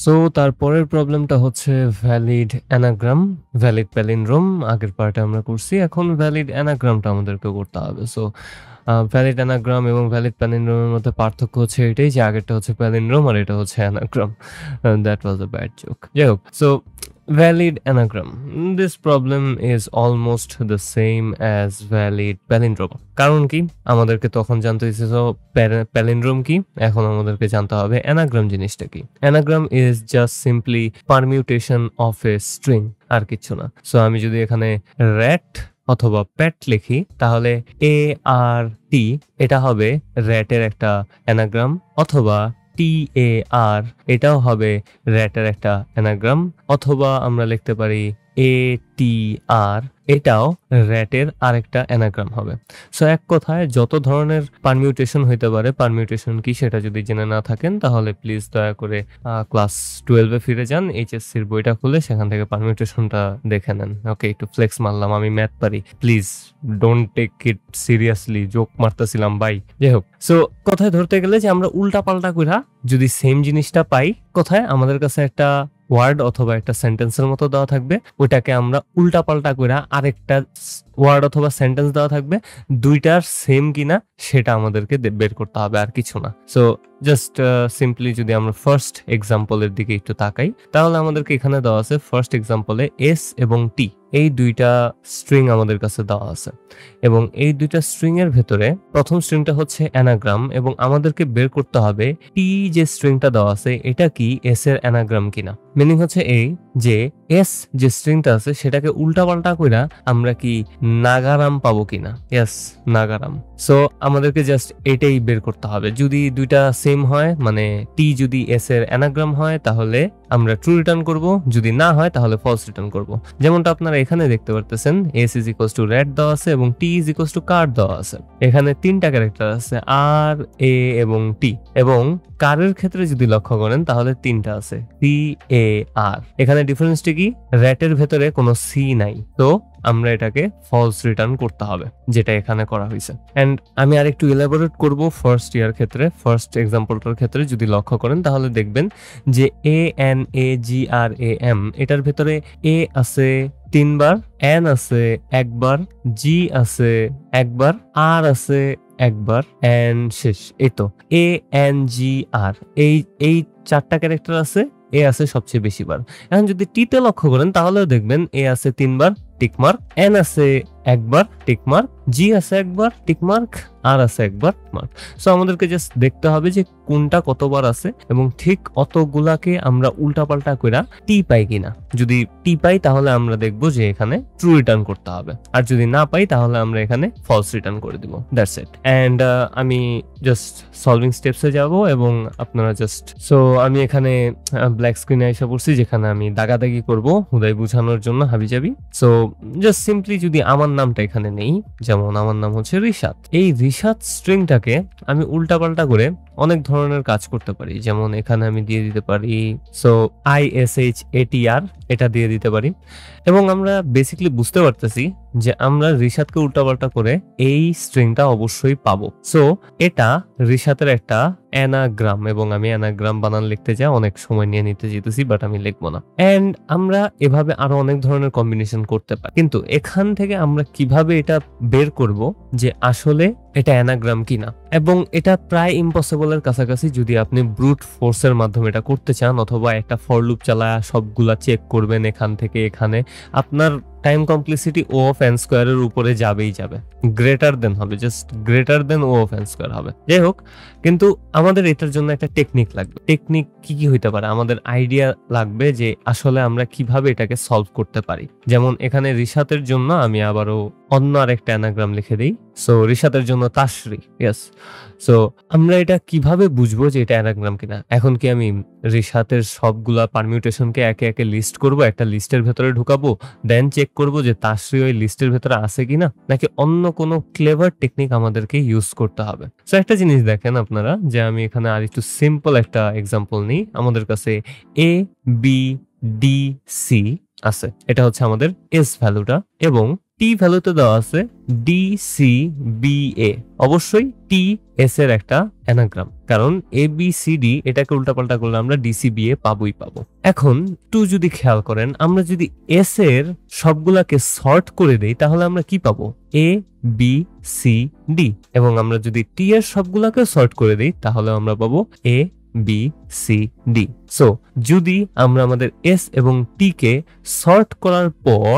So তারপরের প্রবলেমটা হচ্ছে ভ্যালিড অ্যানাগ্রাম, ভ্যালিড প্যালিন্ড্রোম আগের পার্টে আমরা করছি। এখন ভ্যালিড অ্যানাগ্রামটা আমাদেরকে করতে হবে। সো ভ্যালিড অ্যানাগ্রাম এবং ভ্যালিড প্যালিন্ড্রোমের মধ্যে পার্থক্য হচ্ছে এটাই যে আগেরটা হচ্ছে প্যালিন্ড্রোম আর এটা হচ্ছে anagram. That was a bad joke. যাই হোক, so valid anagram. This problem is almost the same as valid palindrome. কারণ কি আমাদেরকে তখন জানতে হয়েছে প্যালিন্ড্রোম কি, এখন আমাদেরকে জানতে হবে অ্যানাগ্রাম জিনিসটা কি। Anagram is just simply permutation of a string, আর কিছু না। সো আমি যদি এখানে র্যাট অথবা প্যাট লিখি তাহলে এ আর টি এটা হবে র্যাটের একটা অ্যানাগ্রাম, অথবা TAR এটাও হবে র্যাটের একটা অ্যানাগ্রাম, অথবা আমরা লিখতে পারি ATR এটাও র্যাটের আরেকটা অ্যানাগ্রাম হবে। সো এক কথায় যত ধরনের পারমিউটেশন হইতে পারে, পারমিউটেশন কি সেটা যদি জেনে না থাকেন তাহলে প্লিজ দয়া করে ক্লাস 12-এ ফিরে যান, এইচএসসির বইটা খুলে সেখান থেকে পারমিউটেশনটা দেখে নেন। ওকে, একটু ফ্লেক্স মারলাম, আমি ম্যাথ পারি, please don't take it seriously, joke মারতেছিলাম ভাই। যাই হোক, সো কথায় ধরতে গেলে যে আমরা উল্টা পাল্টা কইরা যদি সেম জিনিসটা পাই, কোথায় আমাদের কাছে একটা ওয়ার্ড অথবা একটা সেন্টেন্সের মতো দেওয়া থাকবে, ওইটাকে আমরা উল্টা পাল্টা করে আরেকটা ওয়ার্ড অথবা সেন্টেন্স দেওয়া থাকবে, দুইটার সেম কিনা সেটা আমাদেরকে বের করতে হবে, আর কিছু না। সো জাস্ট সিম্পলি যদি আমরা ফার্স্ট এক্সাম্পলের দিকে একটু তাকাই তাহলে আমাদেরকে এখানে দেওয়া আছে ফার্স্ট এক্সাম্পলে এস এবং টি এই দুইটা স্ট্রিং আমাদের কাছে দেওয়া আছে, এবং এই দুইটা স্ট্রিং এর ভেতরে প্রথম স্ট্রিংটা হচ্ছে অ্যানাগ্রাম, এবং আমাদেরকে বের করতে হবে টি যে স্ট্রিংটা দেওয়া আছে এটা কি এস এর অ্যানাগ্রাম কিনা। মিনিং হচ্ছে এই যে এস যে স্ট্রিংটা আছে সেটাকে উল্টা পাল্টা কইরা আমরা কি নাগারাম পাবো কিনা। ইয়েস, নাগারাম। সো আমাদেরকে জাস্ট এটাই বের করতে হবে। যদি দুইটা সেম হয়, মানে টি যদি এস এর অ্যানাগ্রাম হয় তাহলে আমরা ট্রু রিটার্ন করব, যদি না হয় তাহলে ফলস রিটার্ন করব। যেমনটা আপনারা এখানে দেখতে পারতেছেন, S is equals to red দেওয়া আছে এবং টি ইজ ইকুয়ালস টু কার দেওয়া আছে। এখানে তিনটা ক্যারেক্টার আছে, আর, এ এবং টি, এবং কারের ক্ষেত্রে যদি লক্ষ্য করেন তাহলে তিনটা আছে, CAR। এখানে ডিফারেন্সটা কি, র্যাটের ভেতরে কোনো সি নাই, তো আমরা এটাকে ফলস রিটার্ন করতে হবে, যেটা এখানে করা হয়েছে। এন্ড আমি আর একটু এলাবোরেট করব ফার্স্ট ইয়ার ক্ষেত্রে, ফার্স্ট এক্সাম্পলটার ক্ষেত্রে যদি লক্ষ্য করেন তাহলে দেখবেন যে ANAGRAM এটার ভেতরে এ আছে 3 বার, এন আছে একবার, জি আছে একবার, আর আছে একবার, এন্ড শেষ। এই তো ANGR, এই চারটা ক্যারেক্টার আছে, এ আছে সবচেয়ে বেশি বার। এখন যদি টিতে লক্ষ্য করেন তাহলেও দেখবেন এ আছে 3 বার, টিকমার্ক, এন আছে একবার, টিকমার্ক, জি আছে একবার, টিকমার্ক, আর আছে একবার, মার্ক। সো আমাদেরকে জাস্ট দেখতে হবে যে কোনটা কতবার আছে এবং ঠিক অতগুলাকে আমরা উল্টাপাল্টা কইরা টি পাই কিনা। যদি টি পাই তাহলে আমরা দেখবো যে এখানে ট্রু রিটার্ন করতে হবে, আর যদি না পাই তাহলে আমরা এখানে ফলস রিটার্ন করে দিব। That's it. এন্ড আমি জাস্ট সলভিং স্টেপসে যাব এবং আপনারা জাস্ট, সো আমি এখানে ব্ল্যাক স্ক্রিনে এসে পড়ছি যেখানে আমি দাগাদাগি করব হুদাই বুঝানোর জন্য হাবিজাবি। সো জাস্ট সিম্পলি যদি আমার নামটা এখানে নেই, যেমন আমার নাম হচ্ছে রিশাদ, এই রিশাদ স্ট্রিংটাকে আমি উল্টাপাল্টা করে অনেক ধরনের কাজ করতে পারি। যেমন এখানে আমি দিয়ে দিতে পারি সো ISHATR এটা দিয়ে দিতে পারি, এবং আমরা বেসিক্যালি বুঝতে পারতেছি যে আমরা রিশাদকে উল্টাপাল্টা করে এই স্ট্রিংটা অবশ্যই পাবো। সো এটা রিশাদের একটা অ্যানাগ্রাম, এবং আমি অ্যানাগ্রাম বানান লিখতে যাই অনেক সময় নিয়ে নিতে যেতেছি, বাট আমি লিখবো না। এন্ড আমরা এভাবে আরো অনেক ধরনের কম্বিনেশন করতে পারি, কিন্তু এখান থেকে আমরা কিভাবে এটা বের করব যে আসলে এটা অ্যানাগ্রাম কিনা, এবং এটা প্রায় ইম্পসিবলের কাছাকাছি যদি আপনি ব্রুট ফোর্সের মাধ্যমে এটা করতে চান, অথবা একটা ফর লুপ চালায় সবগুলা চেক করবেন এখান থেকে এখানে, আপনার time complexity O of N স্কোয়ারের উপরে যাবেই যাবে, গ্রেটার দেন হবে, just greater than O of N square হবে। যাই হোক, কিন্তু আমাদের এটার জন্য একটা টেকনিক লাগবে। টেকনিক কি কি হইতে পারে, আমাদের আইডিয়া লাগবে যে আসলে আমরা কিভাবে এটাকে সলভ করতে পারি। যেমন এখানে রিশাতের জন্য আমি আবারও অন্য আরেকটা অ্যানাগ্রাম লিখে দিই। সো রিশাতের জন্য তাশরি। ইয়েস। সো আমরা এটা কিভাবে বুঝবো যে এটা অ্যানাগ্রাম কিনা? এখন কি আমি রিশাতের সবগুলা পারমিউটেশনকে একে একে লিস্ট করব, একটা লিস্টের ভেতরে ঢুকাবো, দেন চেক করব যে তাশরি ওই লিস্টের ভেতরে আছে কিনা, নাকি অন্য কোনো ক্লেভার টেকনিক আমাদেরকে ইউজ করতে হবে? সো একটা জিনিস দেখেন আপনারা, যে আমি এখানে আর একটু সিম্পল একটা এক্সাম্পল নিই। আমাদের কাছে ABDC আছে, এটা হচ্ছে আমাদের এস ভ্যালুটা, এবং টি ভ্যালুতে দেওয়া আছে DCBA, অবশ্যই টি এস এর একটা অ্যানাগ্রাম, কারণ ABCD এটাকে উল্টাপাল্টা করলে আমরা DCBA পাবোই পাবো। এখন একটু যদি খেয়াল করেন, আমরা যদি এস এর সবগুলাকে সর্ট করে দেই তাহলে আমরা কি পাবো? ABCD। এবং আমরা যদি টি এর সবগুলাকে সর্ট করে দিই তাহলে আমরা পাবো ABCD। সো যদি আমরা আমাদের এস এবং টি কে সর্ট করার পর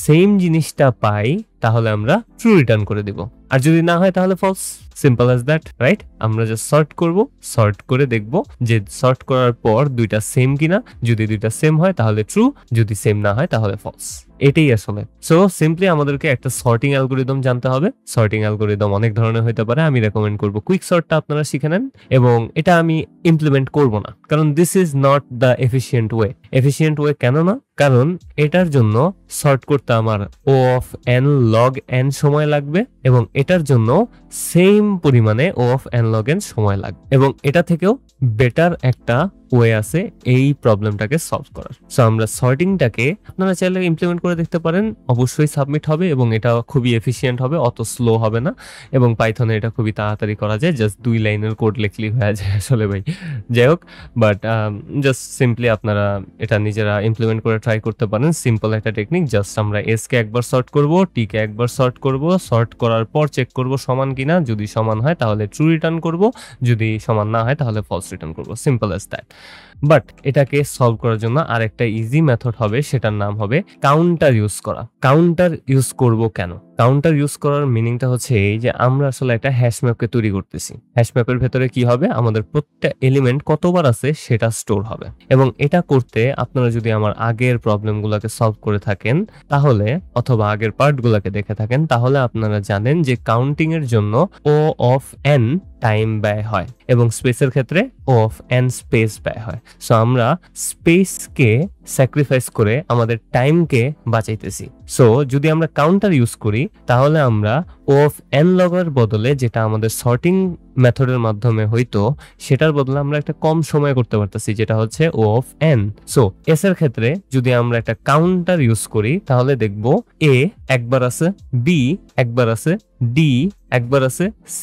সেম জিনিসটা পাই তাহলে আমরা ট্রু রিটার্ন করে দিব, আর যদি না হয় তাহলে false. Simple as that, right? আমরা জাস্ট সর্ট করব, সর্ট করে দেখব যে সর্ট করার পর দুইটা সেম কিনা। যদি দুইটা সেম হয় তাহলে ট্রু, যদি সেম না হয় তাহলে ফলস। এটাই আসলে। সো সিম্পলি আমাদেরকে একটা সর্টিং অ্যালগরিদম জানতে হবে। সর্টিং অ্যালগরিদম অনেক ধরনের হতে পারে, আমি রেকমেন্ড করব কুইক সর্টটা আপনারা শিখে নেন, এবং এটা আমি ইমপ্লিমেন্ট করব না, কারণ this is not the efficient way. Efficient way কেন না? কারণ এটার জন্য সর্ট করতে আমার O of n log n সময় লাগবে, এবং এটার জন্য সেম পরিমাণে O of n log n সময় লাগবে, এবং এটা থেকেও বেটার একটা ওয়ে আছে এই প্রবলেমটাকে সলভ করার। সো আমরা সর্টিংটাকে আপনারা চাইলে ইমপ্লিমেন্ট করে দেখতে পারেন, অবশ্যই সাবমিট হবে এবং এটা খুবই এফিশিয়েন্ট হবে, অত স্লো হবে না, এবং পাইথনে এটা খুবই তাড়াতাড়ি করা যায়, জাস্ট 2 লাইনের কোড লিখলেই হয়ে যায় আসলে ভাই। যাই হোক, বাট জাস্ট সিম্পলি আপনারা এটা নিজেরা ইমপ্লিমেন্ট করে ট্রাই করতে পারেন। সিম্পল একটা টেকনিক, জাস্ট আমরা এস কে একবার সর্ট করব, টি কে একবার সর্ট করব, সর্ট করার পর চেক করব সমান কিনা, যদি সমান হয় তাহলে ট্রু রিটার্ন করব, যদি সমান না হয় তাহলে ফলস রিটার্ন করব। Simple as that. বাট এটাকে সলভ করার জন্য আরেকটা ইজি মেথড হবে, সেটার নাম হবে কাউন্টার ইউজ করা। কাউন্টার ইউজ করব কেন? কাউন্টার ইউজ করার মিনিংটা হচ্ছে এই যে আমরা আসলে একটা হ্যাশ ম্যাপকে তৈরি করতেছি। হ্যাশ ম্যাপের ভেতরে কি হবে? আমাদের প্রত্যেকটা এলিমেন্ট কতবার আছে সেটা স্টোর হবে, এবং এটা করতে আপনারা যদি আমার আগের প্রবলেমগুলোকে সলভ করে থাকেন তাহলে, অথবা আগের পার্টগুলোকে দেখে থাকেন তাহলে আপনারা জানেন যে কাউন্টিং এর জন্য O of n টাইম ব্যয় হয়, এবং স্পেসের ক্ষেত্রে O of n স্পেস ব্যয় হয়। সো আমরা স্পেসকে স্যাক্রিফাইস করে আমাদের টাইমকে বাঁচাইতেছি। সো যদি আমরা কাউন্টার ইউজ করি তাহলে আমরা O of n log এর বদলে, যেটা আমাদের সর্টিং মেথডের মাধ্যমে হইতো, সেটার বদলে আমরা একটা কম সময় করতে পারতেছি, যেটা হচ্ছে O of n। So S এর ক্ষেত্রে যদি আমরা একটা কাউন্টার ইউজ করি তাহলে দেখব A একবার আছে, B একবার আছে, D একবার আছে, C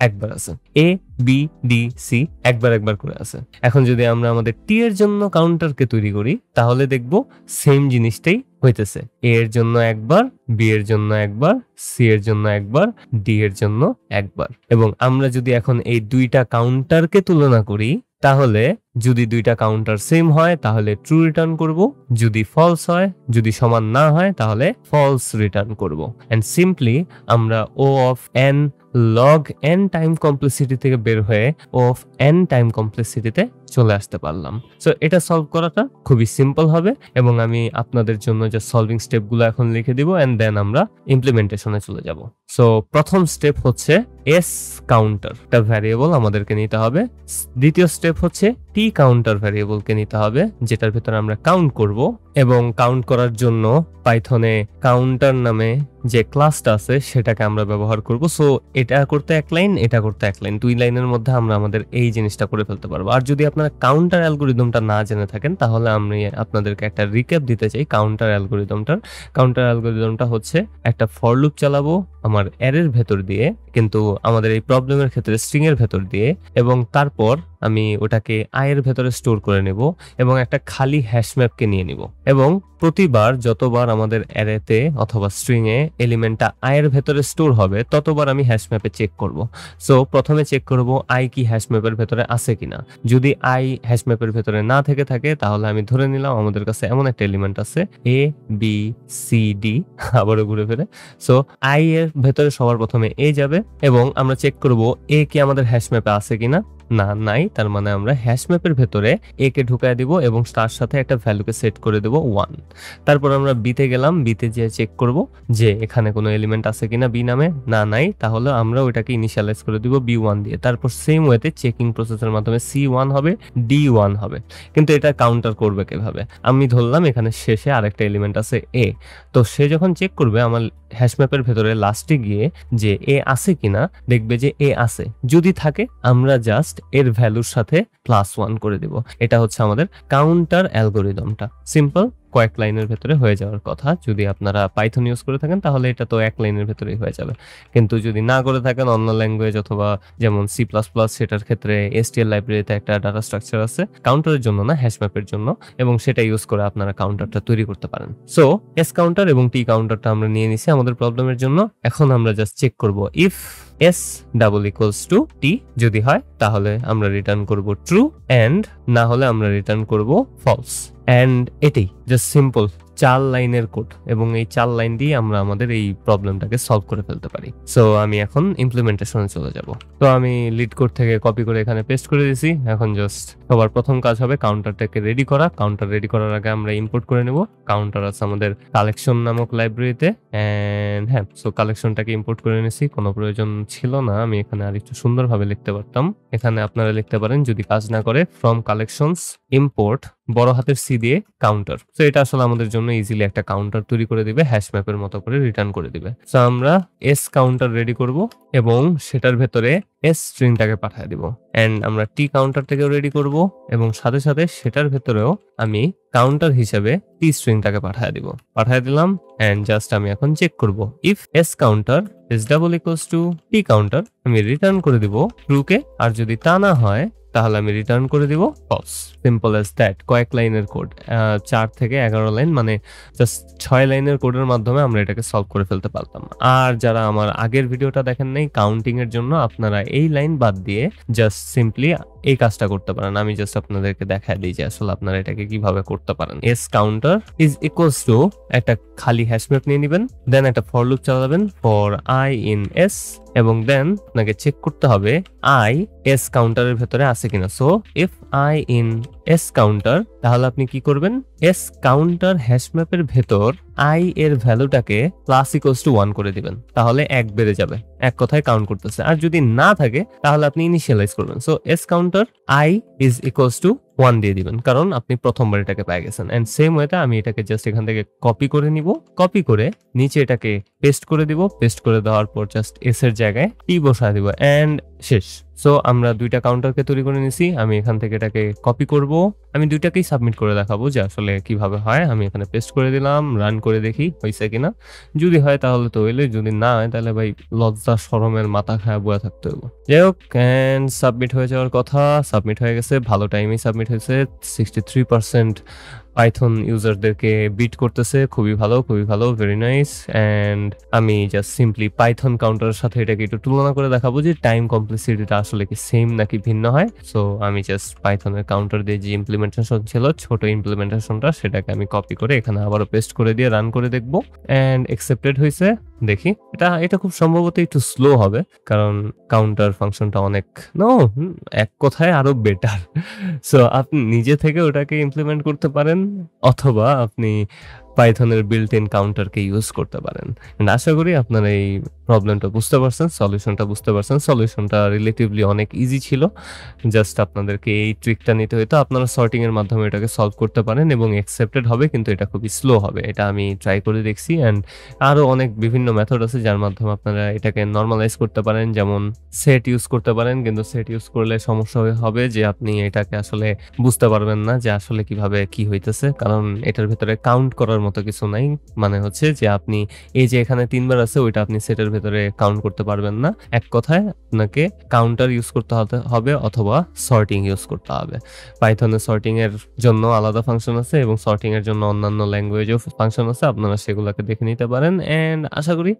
একবার আছে, A B D C একবার একবার করে আছে। এখন যদি আমরা আমাদের টি এর জন্য কাউন্টারকে তৈরি করি তাহলে দেখব সেম জিনিসটাই হইতেছে। A এর জন্য একবার, B এর জন্য একবার, C এর জন্য একবার, D এর জন্য একবার। এবং আমরা যদি এখন এই দুইটা কাউন্টারকে তুলনা করি তাহলে যদি দুইটা কাউন্টার সেম হয় তাহলে ট্রু রিটার্ন করব, যদি ফলস হয়, যদি সমান না হয় তাহলে ফলস রিটার্ন করব। এন্ড সিম্পলি আমরা O of n log n time complexity থেকে বের হয়ে O of n টাইম কমপ্লেক্সিটিতে চলে আসতে পারলাম। সো এটা সলভ করাটা খুবই সিম্পল হবে, এবং আমি আপনাদের জন্য যে সলভিং স্টেপগুলো এখন লিখে দিব, এন্ড দেন আমরা ইমপ্লিমেন্টেশনে চলে যাব। সো প্রথম স্টেপ হচ্ছে এস কাউন্টার, একটা ভ্যারিয়েবল আমাদেরকে নিতে হবে। দ্বিতীয় স্টেপ হচ্ছে টি কাউন্টার ভ্যারিয়েবলকে নিতে হবে, যেটার ভিতরে আমরা কাউন্ট করব, এবং কাউন্ট করার জন্য পাইথনে কাউন্টার নামে যে ক্লাসটা আছে সেটাকে আমরা ব্যবহার করব। সো এটা করতে এক লাইন, এটা করতে এক লাইন, 2 লাইনের মধ্যে আমরা আমাদের এই জিনিসটা করে ফেলতে পারবো। আর যদি আপনারা কাউন্টার অ্যালগরিদমটা না জেনে থাকেন তাহলে আমি আপনাদেরকে একটা রিক্যাপ দিতে চাই কাউন্টার অ্যালগরিদমটার। কাউন্টার অ্যালগরিদমটা হচ্ছে একটা ফর লুপ চালাবো আমার অ্যারের ভেতর দিয়ে, কিন্তু আমাদের এই প্রবলেমের ক্ষেত্রে স্ট্রিং এর ভেতর দিয়ে, এবং তারপর আমি ওটাকে i এর ভেতরে স্টোর করে নেব, এবং একটা খালি হ্যাশ ম্যাপকে নিয়ে নিব, এবং প্রতিবার যতবার আমাদের অ্যারেতে অথবা স্ট্রিং এ এলিমেন্টটা i এর ভেতরে স্টোর হবে ততবার আমি হ্যাশ ম্যাপে চেক করব। সো প্রথমে চেক করব i কি হ্যাশ ম্যাপের ভেতরে আছে কিনা। যদি i হ্যাশ ম্যাপের ভেতরে না থেকে থাকে তাহলে আমি ধরে নিলাম আমাদের কাছে এমন একটা এলিমেন্ট আছে A B C D, আবারও ঘুরে ফিরে। সো i এর ভেতরে সবার প্রথমে A যাবে, এবং আমরা চেক করব A কি আমাদের হ্যাশ ম্যাপে আছে কিনা। না, নাই, তার মানে আমরা হ্যাশ ম্যাপের ভেতরে A কে ঢুকায় দিব এবং তার সাথে একটা ভ্যালুকে সেট করে দেব 1। তারপর আমরা B তে গেলাম, B তে যেয়ে চেক করব যে এখানে কোনো এলিমেন্ট আছে কিনা B নামে। না, নাই, তাহলে আমরা ওইটাকে ইনিশিয়ালাইজ করে দিব B1 দিয়ে। তারপর সেম ওয়েতে চেকিং প্রসেসের মাধ্যমে C1 হবে, D1 হবে। কিন্তু এটা কাউন্টার করবে কিভাবে? আমি ধরলাম এখানে শেষে আরেকটা এলিমেন্ট আছে A, তো সে যখন চেক করবে আমার হ্যাশ ম্যাপের ভেতরে লাস্টে গিয়ে যে A আছে কিনা, দেখবে যে A আছে। যদি থাকে আমরা জাস্ট এর ভ্যালু ভ্যালুর সাথে +1 করে দিব। এটা হচ্ছে আমাদের কাউন্টার অ্যালগরিদমটা। সিম্পল, কয়েক লাইনের ভেতরে হয়ে যাওয়ার কথা। যদি আপনারা পাইথন ইউজ করে থাকেন তাহলে এটা তো এক লাইনের ভেতরেই হয়ে যাবে। কিন্তু যদি না করে থাকেন অন্য ল্যাঙ্গুয়েজ অথবা যেমন সি প্লাস প্লাস, সেটার ক্ষেত্রে এসটিএল লাইব্রেরিতে একটা ডাটা স্ট্রাকচার আছে কাউন্টারের জন্য না, হ্যাশ ম্যাপের জন্য, এবং সেটা ইউজ করে আপনারা কাউন্টারটা তৈরি করতে পারেন। সো এস কাউন্টার এবং টি কাউন্টারটা আমরা নিয়ে নিছি আমাদের প্রবলেমের জন্য। এখন আমরা জাস্ট চেক করব if s double equals to t, যদি হয় তাহলে আমরা রিটার্ন করব ট্রু, এন্ড না হলে আমরা রিটার্ন করব ফলস। এন্ড এটাই জাস্ট সিম্পল 4 লাইনের কোড, এবং এই 4 লাইন দিয়ে আমরা আমাদের এই প্রবলেমটাকে সলভ করে ফেলতে পারি। সো আমি এখন ইমপ্লিমেন্টেশনে চলে যাব। তো আমি লিড কোড থেকে কপি করে এখানে পেস্ট করে দিয়েছি। এখন জাস্ট সবার প্রথম কাজ হবে কাউন্টারটাকে রেডি করা। কাউন্টার রেডি করার আগে আমরা ইম্পোর্ট করে নেব। কাউন্টার আছে আমাদের কালেকশন নামক লাইব্রেরিতে, এন্ড হ্যাঁ, সো কালেকশনটাকে ইম্পোর্ট করে নিয়েছি। কোনো প্রয়োজন ছিল না, আমি এখানে আরেকটু সুন্দরভাবে লিখতে পারতাম। এখানে আপনারা লিখতে পারেন, যদি কাজ না করে, ফ্রম কালেকশনস ইম্পোর্ট বড় হাতের সি দিয়ে কাউন্টার। তো এটা আসলে আমাদের জন্য ইজিলি একটা কাউন্টার তৈরি করে দিবে, হ্যাশ ম্যাপের মতো করে রিটার্ন করে দিবে। তো আমরা এস কাউন্টার রেডি করব এবং সেটার ভেতরে এস স্ট্রিংটাকে পাঠিয়ে দিব। এন্ড আমরা টি কাউন্টার থেকেও রেডি করব এবং সাথে সাথে সেটার ভেতরেও আমি কাউন্টার হিসেবে টি স্ট্রিংটাকে পাঠিয়ে দিব। পাঠিয়ে দিলাম, এন্ড জাস্ট আমি এখন চেক করব if S counter is double equals to T counter, আমি রিটার্ন করে দিব ট্রু কে, আর যদি তা না হয় তাহলে আমি রিটার্ন করে দিব ফলস। Simple as that. কয়েক লাইনের কোড, 4 থেকে 11 লাইন, মানে জাস্ট 6 লাইনের কোডের মাধ্যমে আমরা এটাকে সলভ করে ফেলতে পারতাম। আর যারা আমার আগের ভিডিওটা দেখেন নাই কাউন্টিং এর জন্য, আপনারা এই লাইন বাদ দিয়ে জাস্ট সিম্পলি এই কাজটা করতে পারেন। আমি জাস্ট আপনাদেরকে দেখায় দিই যে আসলে আপনারা এটাকে কিভাবে করতে পারেন। S counter is equals to একটা খালি হ্যাশ ম্যাপ নিয়ে নেবেন, দেন একটা ফর লুপ চালাবেন ফর আই ইন এস, এবং দেন আপনাকে চেক করতে হবে আই এস কাউন্টারের ভেতরে আছে কিনা। So if I in S counter, তাহলে আপনি কি করবেন, এস কাউন্টার হ্যাশ ম্যাপের ভেতর আই এর ভ্যালুটাকে প্লাস ইকুয়ালস টু 1 করে দিবেন, তাহলে 1 বেড়ে যাবে, এক কথায় কাউন্ট করতেছে। আর যদি না থাকে তাহলে আপনি ইনিশিয়ালাইজ করবেন। So S counter I is equals to 1 দিয়ে দিবেন, কারণ আপনি প্রথমবার এটাকে পেয়ে গেছেন। এন্ড সেম ওয়েতে আমি এটাকে জাস্ট এখান থেকে কপি করে নিব, কপি করে নিচে এটাকে পেস্ট করে দিব। পেস্ট করে দেওয়ার পর জাস্ট এস এর জায়গায় টি বসায় দিব, এন্ড শেষ। সো আমরা দুইটা কাউন্টারকে তৈরি করে নিছি। আমি এখান থেকে এটাকে কপি করব, আমি দুইটাকেই সাবমিট করে দেখাবো যে আসলে কিভাবে হয়। আমি এখানে পেস্ট করে দিলাম, রান করে দেখি হয়েছে কিনা। যদি হয় তাহলে তো হইলে, যদি না হয় তাহলে ভাই লজ্জা শরমের মাথা খায়া বয়া থাকতে হবে। যাই হোক, এন্ড সাবমিট হয়ে যাওয়ার কথা, সাবমিট হয়ে গেছে, ভালো টাইমেই সাবমিট হয়েছে। 63% পাইথন ইউজারদেরকে বিট করতেছে, খুবই ভালো, খুবই ভালো, ভেরি নাইস। এন্ড আমি জাস্ট সিম্পলি পাইথন কাউন্টারের সাথে এটাকে একটু তুলনা করে দেখাবো যে টাইম কমপ্লেক্সিটিটা আসলে কি সেম নাকি ভিন্ন হয়। সো আমি জাস্ট পাইথনের কাউন্টার দিয়ে যে ইমপ্লিমেন্টেশন ছিল, ছোট ইমপ্লিমেন্টেশনটা, সেটাকে আমি কপি করে এখানে আবারও পেস্ট করে দিয়ে রান করে দেখবো। এন্ড অ্যাকসেপ্টেড হয়েছে, দেখি। এটা খুব সম্ভবত একটু স্লো হবে, কারণ কাউন্টার ফাংশনটা অনেক এক কথায় আরো বেটার। সো আপনি নিজে থেকে ওটাকে ইমপ্লিমেন্ট করতে পারেন, অথবা আপনি পাইথনের বিল্ট ইন কাউন্টারকে ইউজ করতে পারেন। আশা করি আপনারা এই প্রবলেমটা বুঝতে পারছেন, সলিউশনটা বুঝতে পারছেন। সলিউশনটা রিলেটিভলি অনেক ইজি ছিল, জাস্ট আপনাদেরকে এই ট্রিকটা নিতে হইতো। আপনারা সর্টিং এর মাধ্যমে এটাকে সলভ করতে পারেন এবং অ্যাকসেপ্টেড হবে, কিন্তু এটা খুবই স্লো হবে। এটা আমি ট্রাই করে দেখছি। অ্যান্ড আরো অনেক বিভিন্ন মেথড আছে যার মাধ্যমে আপনারা এটাকে নর্মালাইজ করতে পারেন, যেমন সেট ইউজ করতে পারেন। কিন্তু সেট ইউজ করলে সমস্যা হবে যে আপনি এটাকে আসলে বুঝতে পারবেন না যে আসলে কিভাবে কি হইতেছে, কারণ এটার ভিতরে কাউন্ট করার মতো কিছু নাই। মানে হচ্ছে যে আপনি এই যে এখানে 3 বার আছে, ওইটা আপনি সেটের ভেতরে কাউন্ট করতে পারবেন না। এক কথায় আপনাকে কাউন্টার ইউজ করতে হবে অথবা সর্টিং ইউজ করতে হবে। পাইথনে সর্টিং এর জন্য আলাদা ফাংশন আছে এবং সর্টিং এর জন্য অন্যান্য ল্যাঙ্গুয়েজেও ফাংশন আছে, আপনারা সেগুলোকে দেখে নিতে পারেন। এন্ড আশা করি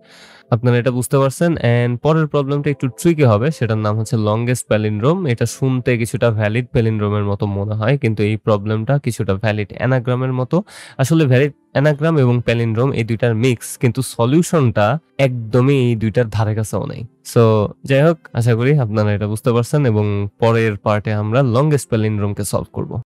আপনারা এটা বুঝতে পারছেন। এন্ড পরের প্রবলেমটা একটু ট্রিকি হবে, সেটার নাম হচ্ছে লংগেস্ট প্যালিন্ড্রোম। এটা শুনতে কিছুটা ভ্যালিড প্যালিন্ড্রোমের মতো মনে হয়, কিন্তু এই প্রবলেমটা কিছুটা ভ্যালিড অ্যানাগ্রামের মতো। আসলে ভ্যালিড অ্যানাগ্রাম এবং প্যালিন্ড্রোম এই দুইটার মিক্স, কিন্তু সলিউশনটা একদমই এই দুইটার ধারে কাছেও নাই। সো যাই হোক, আশা করি আপনারা এটা বুঝতে পারছেন এবং পরের পার্টে আমরা লংগেস্ট প্যালিন্ড্রোমকে সলভ করব।